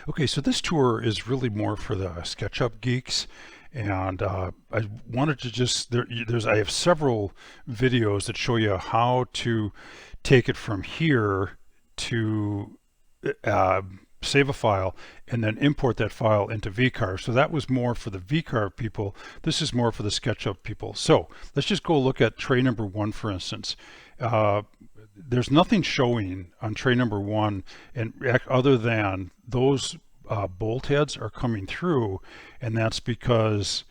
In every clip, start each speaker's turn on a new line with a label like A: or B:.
A: Okay, so this tour is really more for the SketchUp geeks, and I wanted to just I have several videos that show you how to take it from here to uh, save a file and then import that file into VCarve. So that was more for the VCarve people. This is more for the SketchUp people. So let's just go look at tray number one, for instance. Uh, there's nothing showing on tray number one, and other than those bolt heads are coming through, and that's because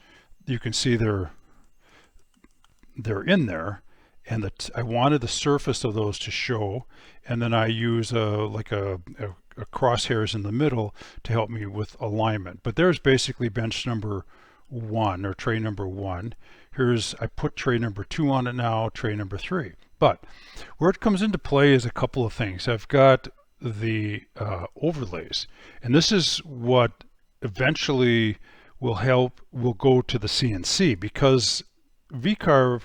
A: you can see they're in there, and I wanted the surface of those to show, and then I use a crosshairs in the middle to help me with alignment. But there's basically bench number one, or tray number one. I put tray number two on it now, tray number three. But where it comes into play is a couple of things. I've got the overlays, and this is what eventually will go to the CNC, because VCarve,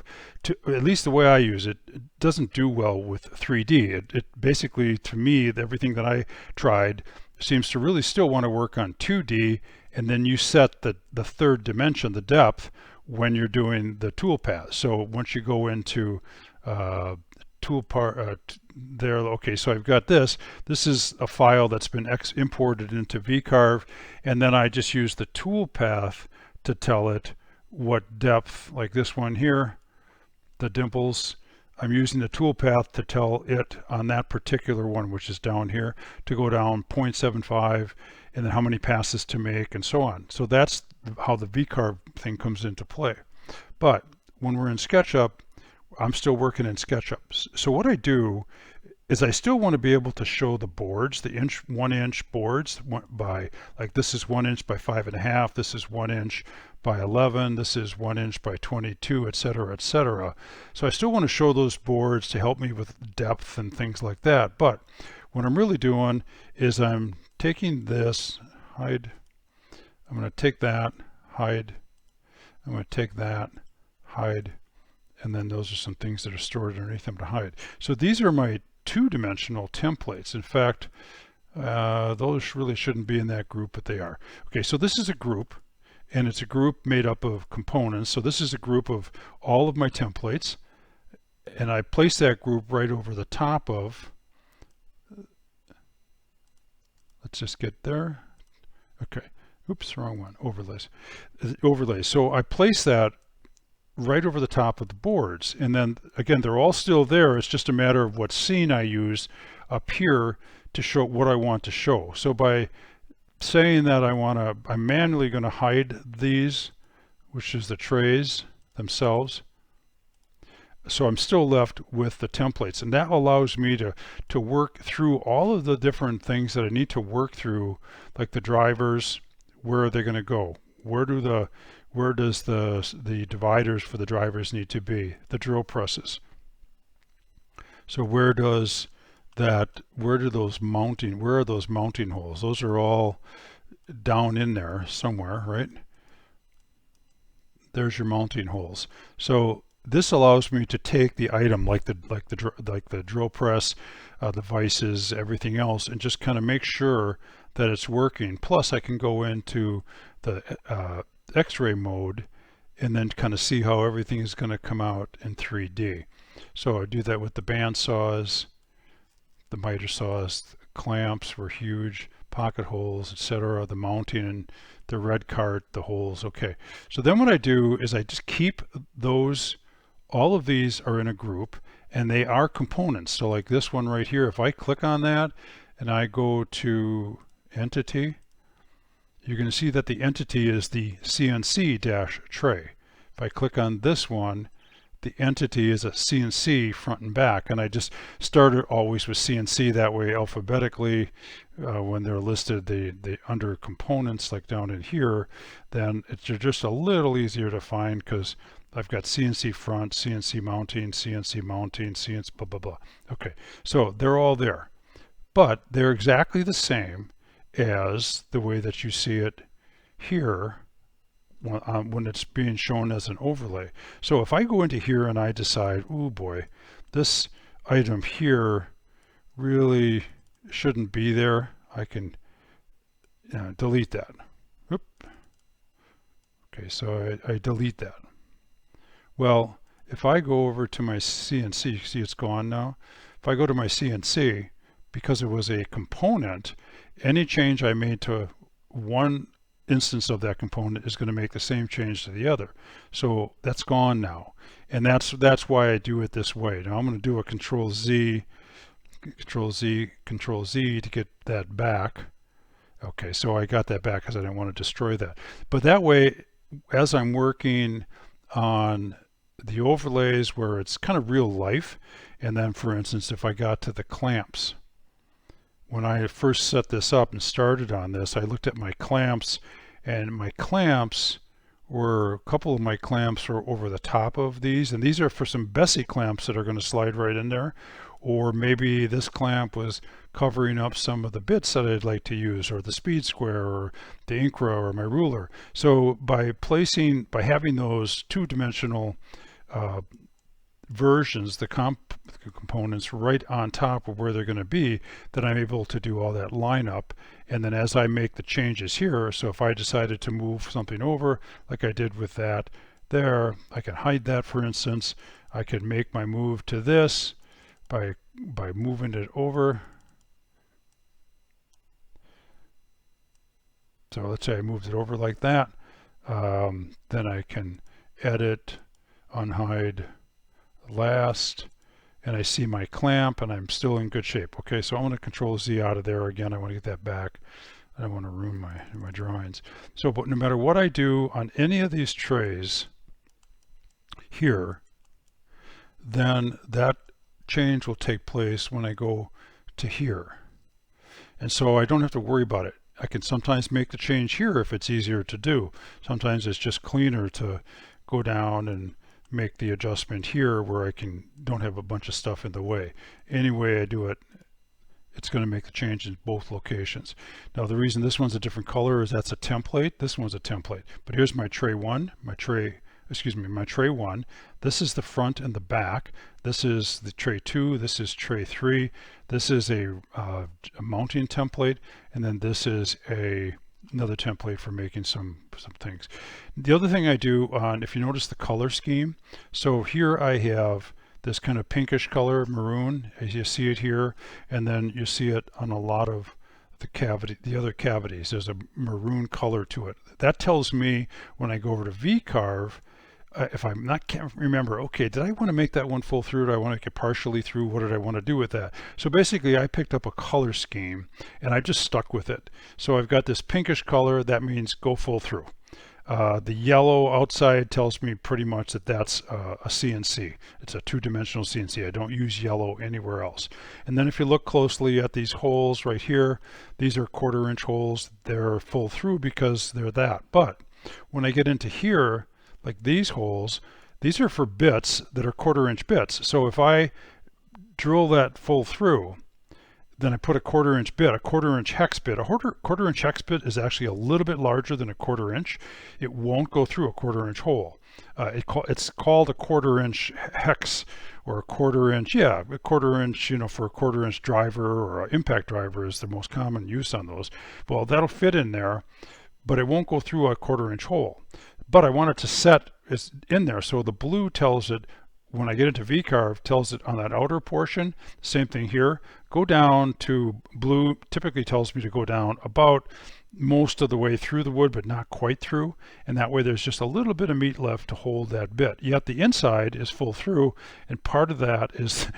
A: at least the way I use it, it doesn't do well with 3D. It basically, to me, everything that I tried seems to really still want to work on 2D, and then you set the third dimension, the depth, when you're doing the toolpath. So once you go into there, okay, so I've got this is a file that's been imported into VCarve, and then I just use the toolpath to tell it what depth, like this one here, the dimples. I'm using the toolpath to tell it on that particular one, which is down here, to go down 0.75, and then how many passes to make, and so on. So that's how the VCarve thing comes into play. But when we're in SketchUp, I'm still working in SketchUp. So what I do is I still want to be able to show the boards, the 1 inch boards by, like, this is 1 inch by 5.5, this is 1 inch by 11, this is 1 inch by 22, etc., etc. So I still want to show those boards to help me with depth and things like that. But what I'm really doing is I'm taking this, hide, I'm going to take that, hide, I'm going to take that, hide, and then those are some things that are stored underneath them to hide. So these are my two-dimensional templates. In fact, those really shouldn't be in that group, but they are. Okay, so this is a group, and it's a group made up of components. So this is a group of all of my templates, and I place that group right over the top of, let's just get there. Okay, oops, wrong one, overlays. Overlays, so I place that right over the top of the boards, and then again, they're all still there. It's just a matter of what scene I use up here to show what I want to show. So by saying that I'm manually going to hide these, which is the trays themselves, so I'm still left with the templates, and that allows me to work through all of the different things that I need to work through, like the drivers. Where are they going to go? Where does the dividers for the drivers need to be? The drill presses. So where are those mounting holes? Those are all down in there somewhere, right? There's your mounting holes. So this allows me to take the item, like the drill press, the vices, everything else, and just kind of make sure that it's working. Plus I can go into the X-ray mode and then kind of see how everything is going to come out in 3D. So I do that with the bandsaws, the miter saws, clamps were huge, pocket holes, etc., the mounting, and the red cart, the holes. Okay, so then what I do is I just keep those, all of these are in a group, and they are components. So like this one right here, if I click on that and I go to entity, you're going to see that the entity is the CNC-tray. If I click on this one, the entity is a CNC front and back, and I just started always with CNC, that way alphabetically when they're listed the under components, like down in here, then they're just a little easier to find, because I've got CNC front, CNC mounting, CNC blah blah blah. Okay, so they're all there, but they're exactly the same as the way that you see it here when it's being shown as an overlay. So if I go into here and I decide, oh boy, this item here really shouldn't be there, I can delete that. Oop. Okay, so I delete that. Well, if I go over to my CNC, see it's gone now. If I go to my CNC, because it was a component, any change I made to one instance of that component is going to make the same change to the other. So that's gone now. And that's why I do it this way. Now I'm going to do a Control Z, Control Z, Control Z to get that back. Okay, so I got that back because I didn't want to destroy that. But that way, as I'm working on the overlays where it's kind of real life, and then for instance, if I got to the clamps, when I first set this up and started on this, I looked at my clamps, and my clamps were, a couple of my clamps were over the top of these, and these are for some Bessie clamps that are going to slide right in there. Or maybe this clamp was covering up some of the bits that I'd like to use, or the speed square, or the Incra, or my ruler. So by having those two-dimensional versions, the components right on top of where they're going to be, then I'm able to do all that lineup. And then as I make the changes here, so if I decided to move something over, like I did with that there, I can hide that, for instance. I could make my move to this by moving it over. So let's say I moved it over like that. Then I can edit, unhide last, and I see my clamp, and I'm still in good shape. Okay, so I'm going to Control Z out of there again. I want to get that back. I don't want to ruin my drawings. So, but no matter what I do on any of these trays here, then that change will take place when I go to here. And so I don't have to worry about it. I can sometimes make the change here if it's easier to do. Sometimes it's just cleaner to go down and make the adjustment here where I don't have a bunch of stuff in the way. Any way I do it, it's going to make the change in both locations. Now the reason this one's a different color is that's a template. This one's a template. But here's my tray one, my tray one. This is the front and the back. This is the tray two. This is tray three. This is a mounting template, and then this is another template for making some things. The other thing I do on, if you notice the color scheme, so here I have this kind of pinkish color, maroon, as you see it here, and then you see it on a lot of the other cavities. There's a maroon color to it. That tells me when I go over to V-carve, if can't remember, okay, did I want to make that one full through? Do I want to make it partially through? What did I want to do with that? So basically I picked up a color scheme and I just stuck with it. So I've got this pinkish color, that means go full through. The yellow outside tells me pretty much that that's a CNC. It's a two-dimensional CNC. I don't use yellow anywhere else. And then if you look closely at these holes right here, these are 1/4 inch holes. They're full through because they're that. But when I get into here, like these holes, these are for bits that are 1/4 inch bits. So if I drill that full through, then I put a 1/4 inch bit, a 1/4 inch hex bit. A 1/4 inch hex bit is actually a little bit larger than a 1/4 inch. It won't go through a 1/4 inch hole. It's called a 1/4 inch hex, or a 1/4 inch, yeah, a 1/4 inch, for a 1/4 inch driver or an impact driver is the most common use on those. Well, that'll fit in there, but it won't go through a 1/4 inch hole. But I want it to set it's in there, so the blue tells it, when I get into V-carve, tells it on that outer portion. Same thing here. Go down to blue, typically tells me to go down about most of the way through the wood, but not quite through. And that way there's just a little bit of meat left to hold that bit. Yet the inside is full through, and part of that is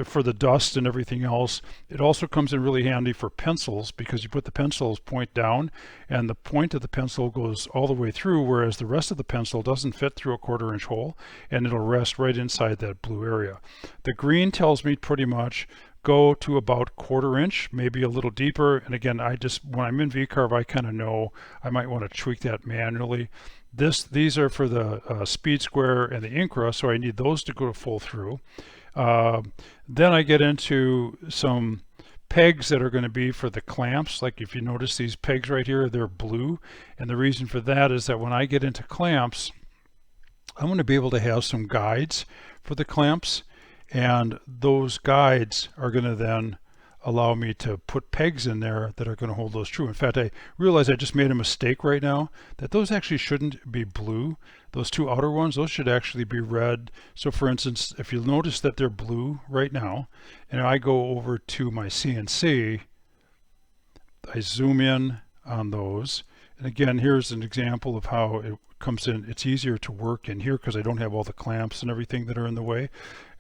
A: for the dust and everything else. It also comes in really handy for pencils, because you put the pencil's point down, and the point of the pencil goes all the way through, whereas the rest of the pencil doesn't fit through a 1/4 inch hole, and it'll rest right inside that blue area. The green tells me pretty much go to about 1/4 inch, maybe a little deeper. And again, when I'm in V-carve, I kind of know I might want to tweak that manually. These are for the speed square and the Incra, so I need those to go full through. Then I get into some pegs that are going to be for the clamps. Like if you notice these pegs right here, they're blue. And the reason for that is that when I get into clamps, I'm going to be able to have some guides for the clamps. And those guides are going to then allow me to put pegs in there that are going to hold those true. In fact, I realize I just made a mistake right now, that those actually shouldn't be blue. Those two outer ones, those should actually be red. So for instance, if you'll notice that they're blue right now, and I go over to my CNC, I zoom in on those. And again, here's an example of how it comes in. It's easier to work in here because I don't have all the clamps and everything that are in the way.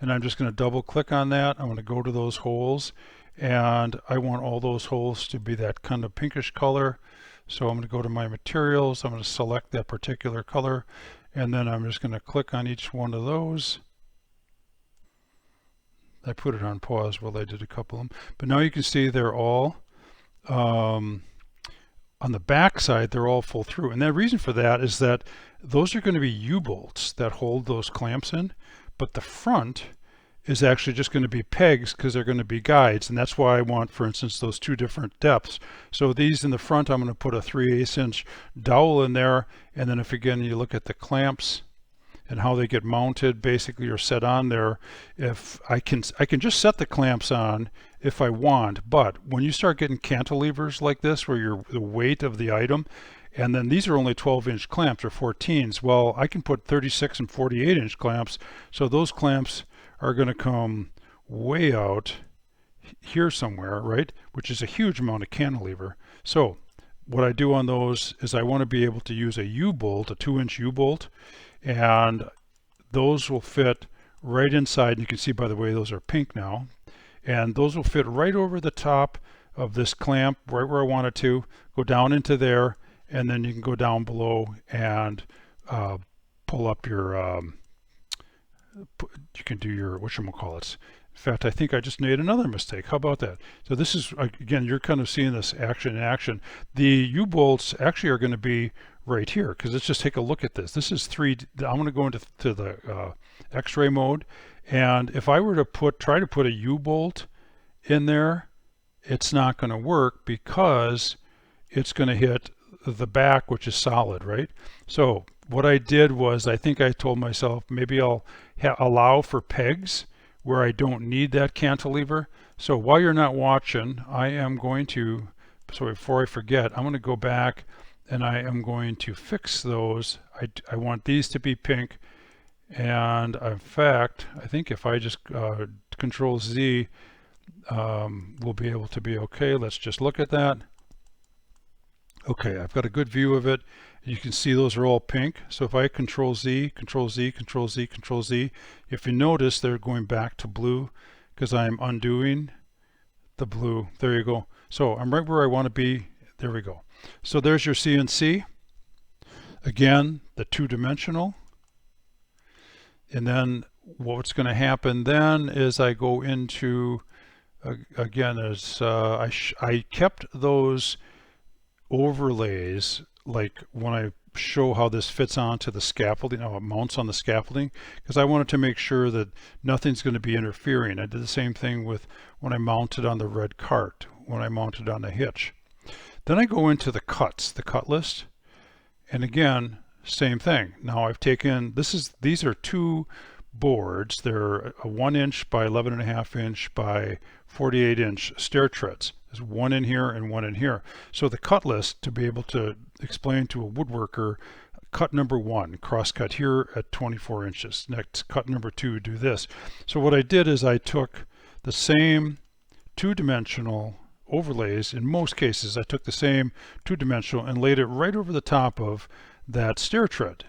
A: And I'm just going to double click on that. I'm going to go to those holes, and I want all those holes to be that kind of pinkish color. So I'm going to go to my materials. I'm going to select that particular color, and then I'm just going to click on each one of those. I put it on pause while I did a couple of them, but now you can see they're all on the back side, they're all full through. And the reason for that is that those are going to be U-bolts that hold those clamps in, but the front is actually just going to be pegs because they're going to be guides. And that's why I want, for instance, those two different depths. So these in the front, I'm going to put a 3/8 inch dowel in there. And then if again, you look at the clamps and how they get mounted basically or set on there, if I can just set the clamps on if I want, but when you start getting cantilevers like this where the weight of the item, and then these are only 12-inch clamps or 14s, well, I can put 36 and 48-inch clamps, so those clamps are going to come way out here somewhere, right, which is a huge amount of cantilever. So what I do on those is I want to be able to use a U-bolt, a 2-inch U-bolt, and those will fit right inside. And you can see, by the way, those are pink now, and those will fit right over the top of this clamp, right where I want it to go down into there, and then you can go down below and pull up your you can do your whatchamacallits. In fact, I think I just made another mistake. How about that? So this is, again, you're kind of seeing this action in action. The U-bolts actually are going to be right here, because let's just take a look at this. This is I'm going to go into the X-ray mode, and if I were to try to put a U-bolt in there, it's not going to work because it's going to hit the back, which is solid, right? So what I did was, I think I told myself maybe I'll allow for pegs where I don't need that cantilever. So while you're not watching, I am going to, so before I forget, I'm going to go back and I am going to fix those. I want these to be pink, and in fact, I think if I just Control Z, we'll be able to be okay. Let's just look at that. Okay, I've got a good view of it. You can see those are all pink. So if I Control Z, Control Z, Control Z, Control Z, if you notice, they're going back to blue because I'm undoing the blue. There you go. So I'm right where I want to be. There we go. So there's your CNC. Again, the two-dimensional. And then what's going to happen then is I go into, again, I kept those overlays, like when I show how this fits onto the scaffolding, how it mounts on the scaffolding, because I wanted to make sure that nothing's going to be interfering. I did the same thing with when I mounted on the red cart, when I mounted on the hitch. Then I go into the cuts, the cut list, and again, same thing. Now I've taken, these are two boards. They're a 1-inch by 11.5 inch by 48-inch stair treads. There's one in here and one in here. So the cut list, to be able to explain to a woodworker, cut number 1, cross cut here at 24 inches. Next, cut number 2, do this. So what I did is I took the same two-dimensional overlays. In most cases, I took the same two-dimensional and laid it right over the top of that stair tread.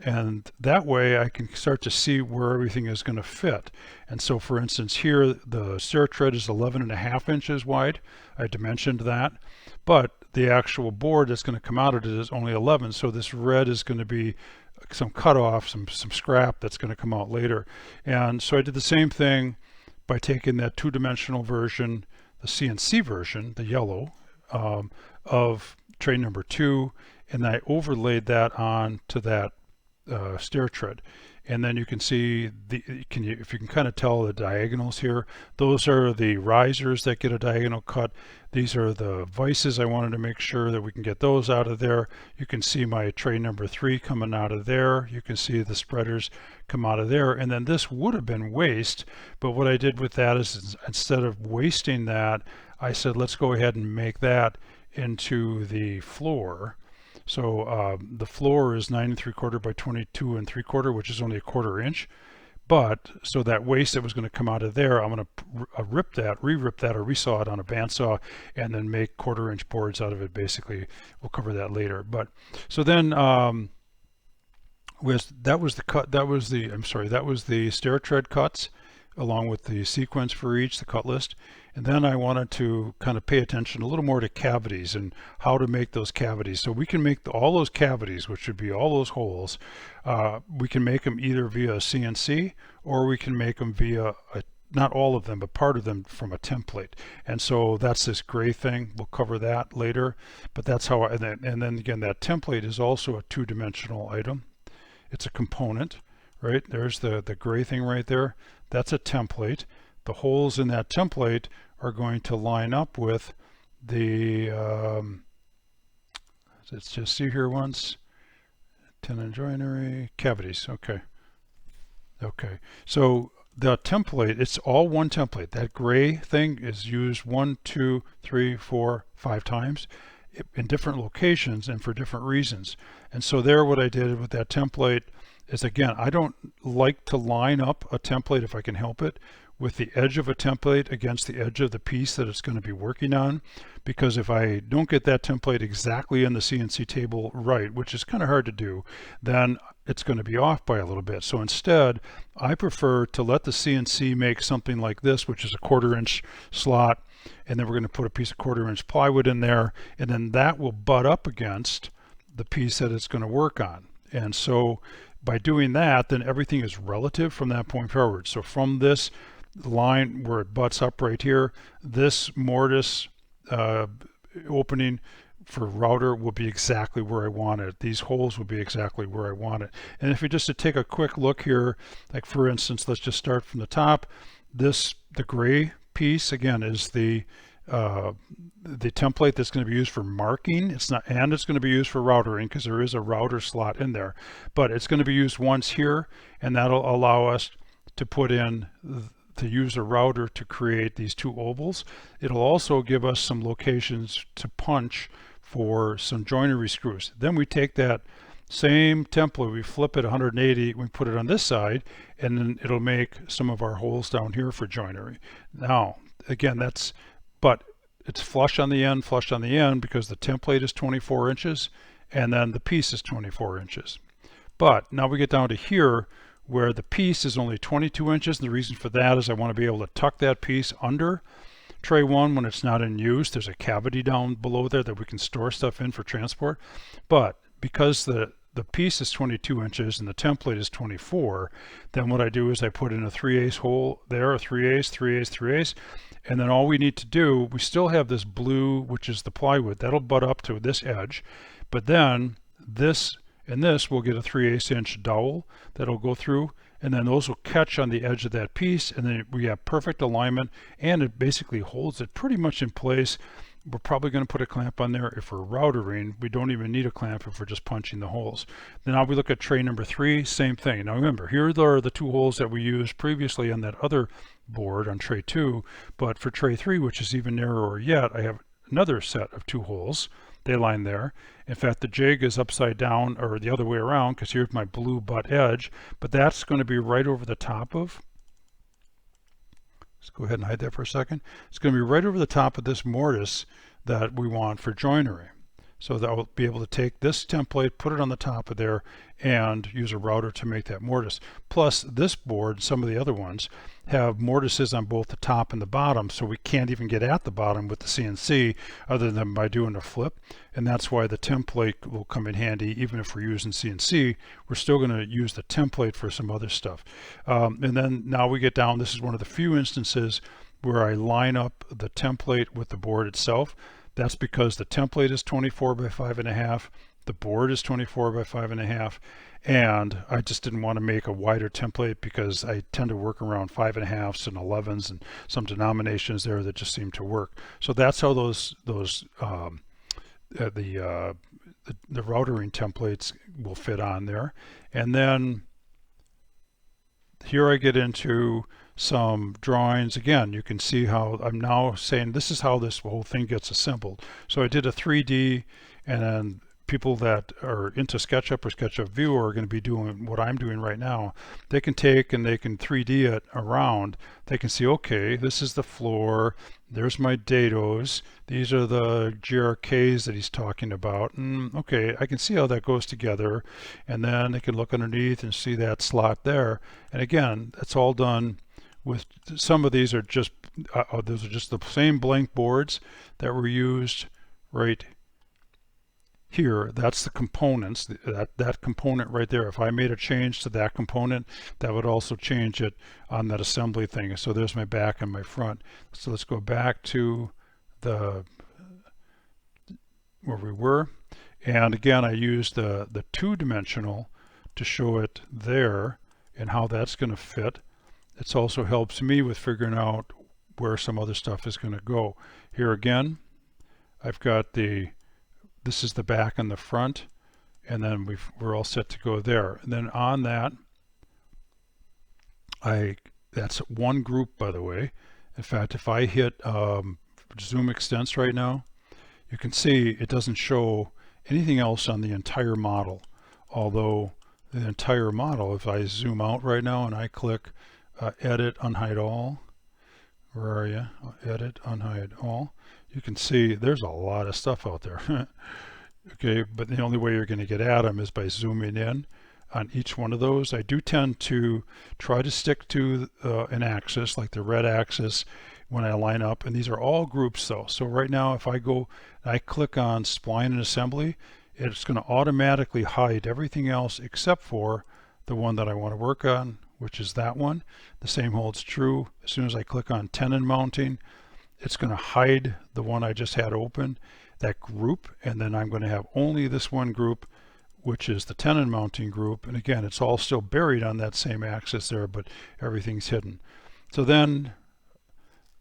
A: And that way I can start to see where everything is going to fit. And so for instance here, the stair tread is 11.5 inches wide. I dimensioned that, but the actual board that's going to come out of it is only 11. So this red is going to be some cutoff, some scrap that's going to come out later. And so I did the same thing by taking that two-dimensional version, the CNC version, the yellow, of tray number 2, and I overlaid that on to that stair tread. And then you can see if you can kind of tell the diagonals here, those are the risers that get a diagonal cut. These are the vices. I wanted to make sure that we can get those out of there. You can see my tray number 3 coming out of there. You can see the spreaders come out of there. And then this would have been waste, but what I did with that is instead of wasting that, I said let's go ahead and make that into the floor. So the floor is 9 3/4 by 22 3/4, which is only 1/4 inch. But so that waste that was going to come out of there, I'm going to re-rip that or resaw it on a bandsaw, and then make 1/4 inch boards out of it. Basically, we'll cover that later. But so then that was the stair tread cuts, along with the sequence for each, the cut list. And then I wanted to kind of pay attention a little more to cavities and how to make those cavities. So we can make all those cavities, which would be all those holes, we can make them either via CNC, or we can make them via not all of them, but part of them from a template. And so that's this gray thing. We'll cover that later. But that's how and then again, that template is also a 2-dimensional item. It's a component, right? There's the gray thing right there. That's a template. The holes in that template are going to line up with the, let's just see here once, tenon joinery, cavities, okay. Okay, so the template, it's all one template. That gray thing is used 1, 2, 3, 4, 5 times in different locations and for different reasons. And so there, what I did with that template is, again, I don't like to line up a template if I can help it with the edge of a template against the edge of the piece that it's going to be working on, because if I don't get that template exactly in the CNC table right, which is kind of hard to do, then it's going to be off by a little bit. So instead, I prefer to let the CNC make something like this, which is a 1/4 inch slot, and then we're going to put a piece of 1/4 inch plywood in there, and then that will butt up against the piece that it's going to work on. And so by doing that, then everything is relative from that point forward. So from this line where it butts up right here, this mortise opening for router will be exactly where I want it. These holes will be exactly where I want it. And if you just to take a quick look here, like for instance, let's just start from the top. The gray piece again is the template that's going to be used for marking. It's going to be used for routering, because there is a router slot in there, but it's going to be used once here, and that'll allow us to put in to use a router to create these 2 ovals. It'll also give us some locations to punch for some joinery screws. Then we take that same template, we flip it 180, we put it on this side, and then it'll make some of our holes down here for joinery. Now, again, but it's flush on the end, because the template is 24 inches, and then the piece is 24 inches. But now we get down to here, where the piece is only 22 inches. And the reason for that is I want to be able to tuck that piece under tray 1 when it's not in use. There's a cavity down below there that we can store stuff in for transport. But because the piece is 22 inches and the template is 24, then what I do is I put in a 3/8 hole there, a 3/8, 3/8, 3/8, and then all we need to do, we still have this blue, which is the plywood, that'll butt up to this edge, but then this and this will get a 3/8 inch dowel that'll go through, and then those will catch on the edge of that piece, and then we have perfect alignment, and it basically holds it pretty much in place. We're probably going to put a clamp on there if we're routering. We don't even need a clamp if we're just punching the holes. Then now we look at tray number 3, same thing. Now remember, here are the 2 holes that we used previously on that other board on tray 2, but for tray 3, which is even narrower yet, I have another set of 2 holes. They line there. In fact, the jig is upside down, or the other way around, because here's my blue butt edge, but that's going to be right over the top of, let's go ahead and hide that for a second. It's going to be right over the top of this mortise that we want for joinery. So that will be able to take this template, put it on the top of there, and use a router to make that mortise. Plus this board, some of the other ones, have mortises on both the top and the bottom, so we can't even get at the bottom with the CNC other than by doing a flip. And that's why the template will come in handy. Even if we're using CNC, we're still going to use the template for some other stuff. And then now we get down, this is one of the few instances where I line up the template with the board itself. That's because the template is 24 by 5.5, The board is 24 by 5.5, and I just didn't want to make a wider template because I tend to work around 5.5s and 11s and some denominations there that just seem to work. So that's how those the routering templates will fit on there. And then here I get into some drawings. Again, you can see how I'm now saying this is how this whole thing gets assembled. So I did a 3D, and then people that are into SketchUp or SketchUp Viewer are going to be doing what I'm doing right now. They can take and they can 3D it around. They can see, okay, this is the floor, there's my dados, these are the GRKs that he's talking about, and okay, I can see how that goes together. And then they can look underneath and see that slot there. And again, that's all done with, some of these are just those are just the same blank boards that were used right here. That's the components, that component right there. If I made a change to that component, that would also change it on that assembly thing. So there's my back and my front. So let's go back to the where we were. And again, I used the two-dimensional to show it there and how that's going to fit. It also helps me with figuring out where some other stuff is going to go. Here again, I've got this is the back and the front, and then we're all set to go there. And then on that, that's one group, by the way. In fact, if I hit zoom extents right now, you can see it doesn't show anything else on the entire model. Although the entire model, if I zoom out right now and I click edit, unhide all, where are you? Edit, unhide all. You can see there's a lot of stuff out there. Okay, but the only way you're going to get at them is by zooming in on each one of those. I do tend to try to stick to an axis, like the red axis, when I line up. And these are all groups though. So right now, if I go, I click on spline and assembly, it's going to automatically hide everything else except for the one that I want to work on, which is that one. The same holds true. As soon as I click on tenon mounting, it's going to hide the one I just had open, that group, and then I'm going to have only this one group, which is the tenon mounting group. And again, it's all still buried on that same axis there, but everything's hidden. So then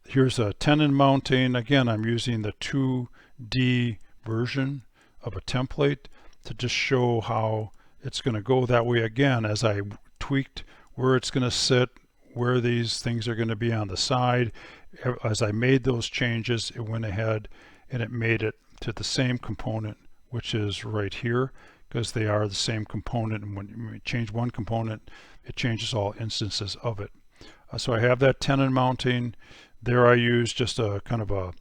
A: here's a tenon mounting. Again, I'm using the 2D version of a template to just show how it's going to go. That way, again, as I tweaked where it's going to sit, where these things are going to be on the side, as I made those changes, it went ahead and it made it to the same component, which is right here, because they are the same component. And when you change one component, it changes all instances of it. So I have that tenon mounting. There I use just a kind of a,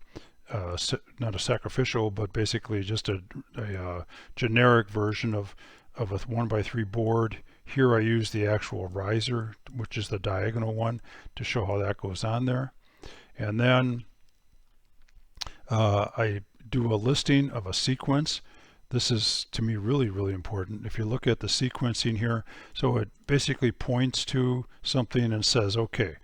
A: not a sacrificial, but basically just a generic version of a 1x3 board. Here I use the actual riser, which is the diagonal one, to show how that goes on there. And then I do a listing of a sequence. This is, to me, really, really important. If you look at the sequencing here, so it basically points to something and says, okay,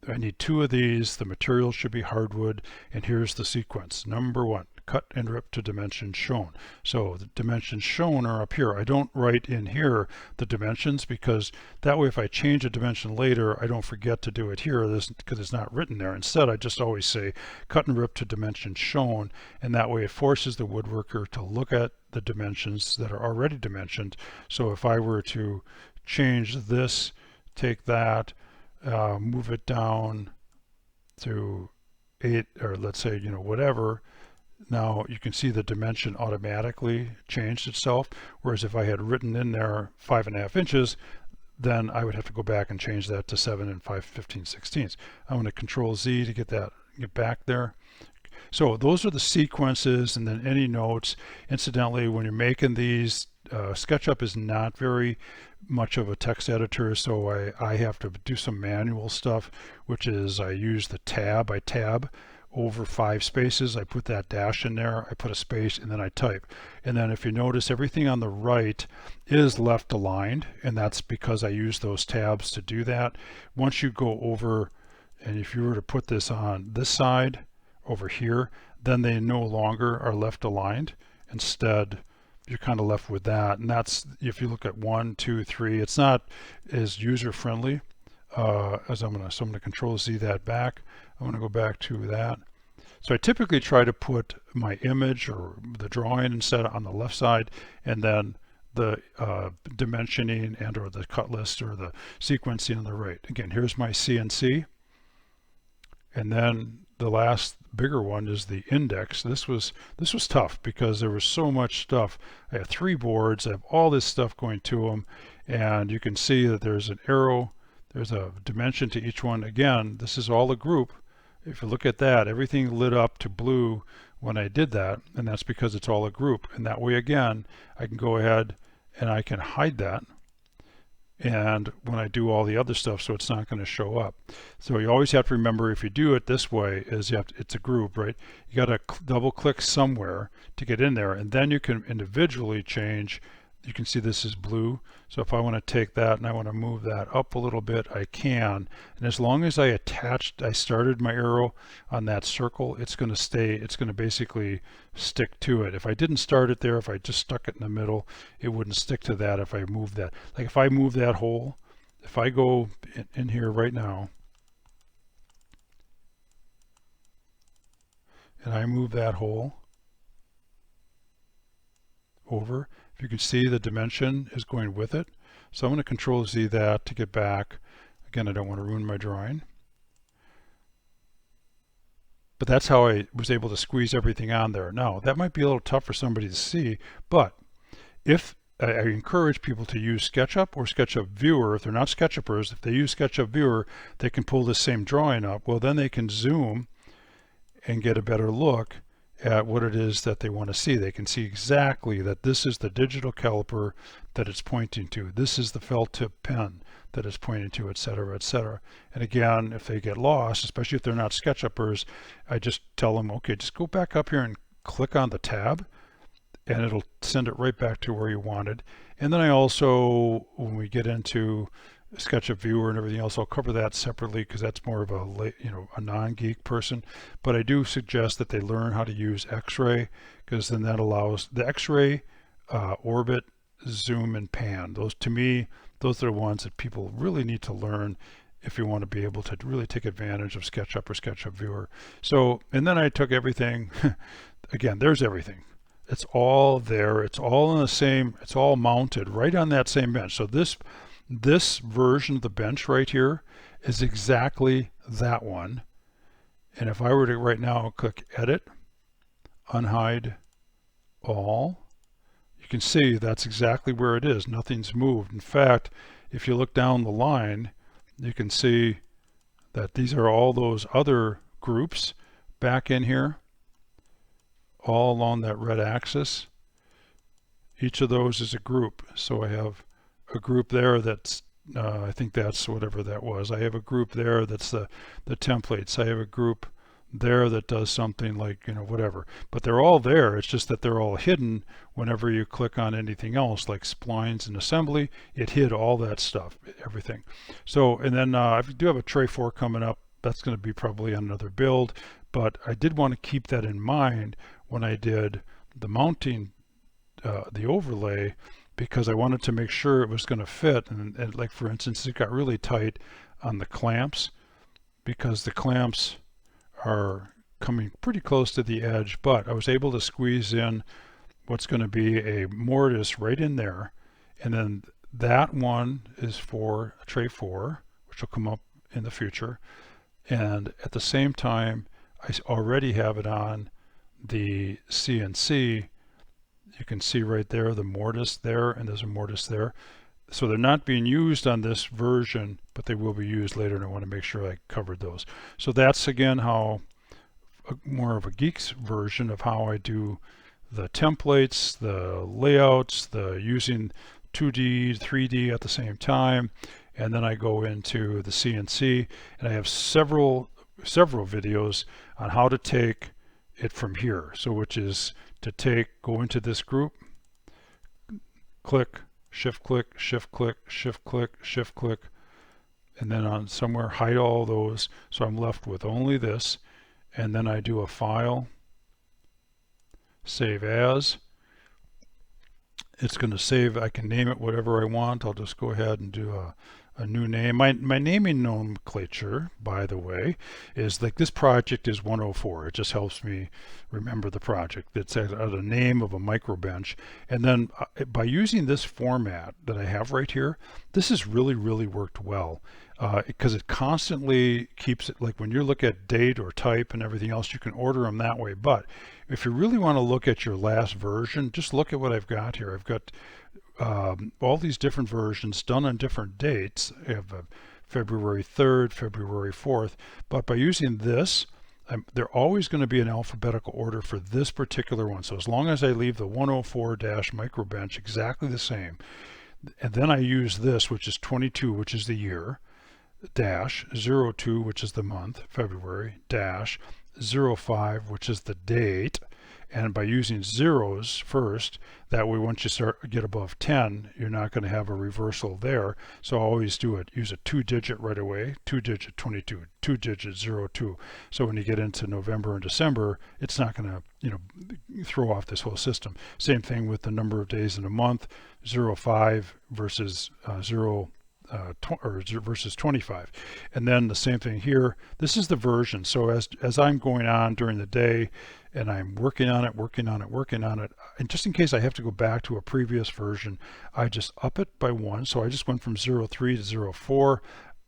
A: I need 2 of these, the material should be hardwood, and here's the sequence. Number 1, cut and rip to dimensions shown. So the dimensions shown are up here. I don't write in here the dimensions, because that way if I change a dimension later, I don't forget to do it here because it's not written there. Instead, I just always say cut and rip to dimensions shown, and that way it forces the woodworker to look at the dimensions that are already dimensioned. So if I were to change this, take that, move it down to 8, or let's say, whatever, now you can see the dimension automatically changed itself. Whereas if I had written in there 5.5 inches, then I would have to go back and change that to 7 and 5/15/16. I'm going to Control Z to get back there. So those are the sequences, and then any notes. Incidentally, when you're making these, SketchUp is not very much of a text editor, so I have to do some manual stuff, which is I use the tab. I tab over 5 spaces. I put that dash in there, I put a space, and then I type. And then if you notice, everything on the right is left aligned, and that's because I use those tabs to do that. Once you go over, and if you were to put this on this side over here, then they no longer are left aligned. Instead, you're kind of left with that. And that's, if you look at 1, 2, 3, it's not as user friendly as I'm going to Control Z that back. I'm going to go back to that. So I typically try to put my image or the drawing instead on the left side, and then the dimensioning and or the cut list or the sequencing on the right. Again, here's my CNC. And then the last bigger one is the index. This was tough because there was so much stuff. I have 3 boards, I have all this stuff going to them, and you can see that there's an arrow, there's a dimension to each one. Again, this is all a group. If you look at that, everything lit up to blue when I did that, and that's because it's all a group. And that way, again, I can go ahead and I can hide that, and when I do all the other stuff, so it's not going to show up. So you always have to remember, if you do it this way, is it's a group, right? You got to double click somewhere to get in there, and then you can individually change. You can see this is blue, so if I want to take that and I want to move that up a little bit, I can. And as long as I started my arrow on that circle, it's going to stay, it's going to basically stick to it. If I didn't start it there, if I just stuck it in the middle, it wouldn't stick to that if I moved that. Like if I move that hole, if I go in here right now, and I move that hole over, you can see the dimension is going with it. So I'm going to Control Z that to get back. Again, I don't want to ruin my drawing. But that's how I was able to squeeze everything on there. Now, that might be a little tough for somebody to see, but if I encourage people to use SketchUp or SketchUp Viewer. If they're not SketchUppers, if they use SketchUp Viewer, they can pull this same drawing up. Well, then they can zoom and get a better look at what it is that they want to see. They can see exactly that this is the digital caliper that it's pointing to. This is the felt tip pen that it's pointing to, etc., etc. And again, if they get lost, especially if they're not SketchUppers, I just tell them, okay, just go back up here and click on the tab, and it'll send it right back to where you wanted. And then I also, when we get into SketchUp Viewer and everything else, I'll cover that separately because that's more of a non-geek person. But I do suggest that they learn how to use X-ray, because then that allows the X-ray, orbit, zoom, and pan. Those, to me, those are the ones that people really need to learn if you want to be able to really take advantage of SketchUp or SketchUp Viewer. So, and then I took everything. Again, there's everything. It's all there. It's all in the same. It's all mounted right on that same bench. So this version of the bench right here is exactly that one. And if I were to right now click Edit, Unhide All, you can see that's exactly where it is. Nothing's moved. In fact, if you look down the line, you can see that these are all those other groups back in here, all along that red axis. Each of those is a group. So I have a group there that's I think that's whatever that was. I have a group there that's the templates. I have a group there that does something like, whatever. But they're all there. It's just that they're all hidden whenever you click on anything else, like splines and assembly. It hid all that stuff, everything. So, and then I do have a tray 4 coming up. That's going to be probably on another build. But I did want to keep that in mind when I did the mounting, the overlay, because I wanted to make sure it was going to fit. And like, for instance, it got really tight on the clamps because the clamps are coming pretty close to the edge, but I was able to squeeze in what's going to be a mortise right in there. And then that one is for tray 4, which will come up in the future. And at the same time, I already have it on the CNC. You can see right there the mortise there, and there's a mortise there. So they're not being used on this version, but they will be used later, and I want to make sure I covered those. So that's again how more of a geek's version of how I do the templates, the layouts, the using 2D, 3D at the same time, and then I go into the CNC, and I have several videos on how to take it from here. So which is to go into this group, click, shift click, shift click, shift click, shift click, and then on somewhere hide all those. So I'm left with only this, and then I do a file, save as, It's going to save. I can name it whatever I want. I'll just go ahead and do a new name. My naming nomenclature, by the way, is like this project is 104. It just helps me remember the project. It's a name of a MikroBench. And then by using this format that I have right here, this has really worked well because it constantly keeps it, like when you look at date or type and everything else, you can order them that way. But if you really want to look at your last version, just look at what I've got here. I've got all these different versions done on different dates. I have February 3rd, February 4th, but by using this, they're always going to be in alphabetical order for this particular one. So as long as I leave the 104-MikroBench exactly the same, and then I use this, which is 22, which is the year, dash 02, which is the month, February, dash 05, which is the date. And by using zeros first, that way once you get above 10, you're not going to have a reversal there. So I always do it, use a 2-digit right away, 2-digit 22, 2-digit 02. So when you get into November and December, it's not going to, throw off this whole system. Same thing with the number of days in a month, 05 versus versus 25. And then the same thing here. This is the version. So as I'm going on during the day and I'm working on it, and just in case I have to go back to a previous version, I just up it by 1. So I just went from 03 to 04.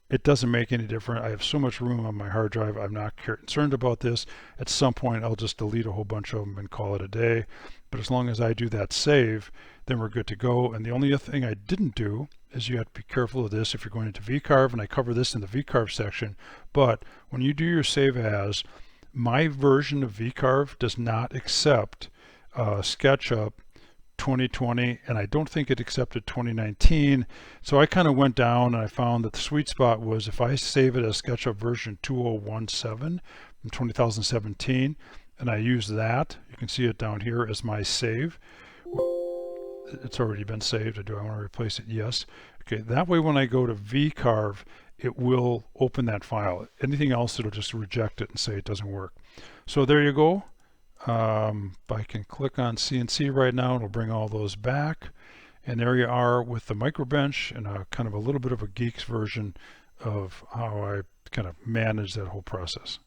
A: It doesn't make any difference. I have so much room on my hard drive. I'm not concerned about this. At some point, I'll just delete a whole bunch of them and call it a day. But as long as I do that save, then we're good to go. And the only other thing I didn't do is you have to be careful of this if you're going into VCarve, and I cover this in the VCarve section. But when you do your save as, my version of VCarve does not accept SketchUp 2020, and I don't think it accepted 2019. So I kind of went down and I found that the sweet spot was if I save it as SketchUp version 2017 from 2017, and I use that, you can see it down here as my save. It's already been saved. Do I want to replace it? Yes. Okay, that way when I go to VCarve, it will open that file. Anything else, it'll just reject it and say it doesn't work. So there you go. I can click on CNC right now, it'll bring all those back. And there you are with the MikroBench and a kind of a little bit of a Geek's version of how I kind of manage that whole process.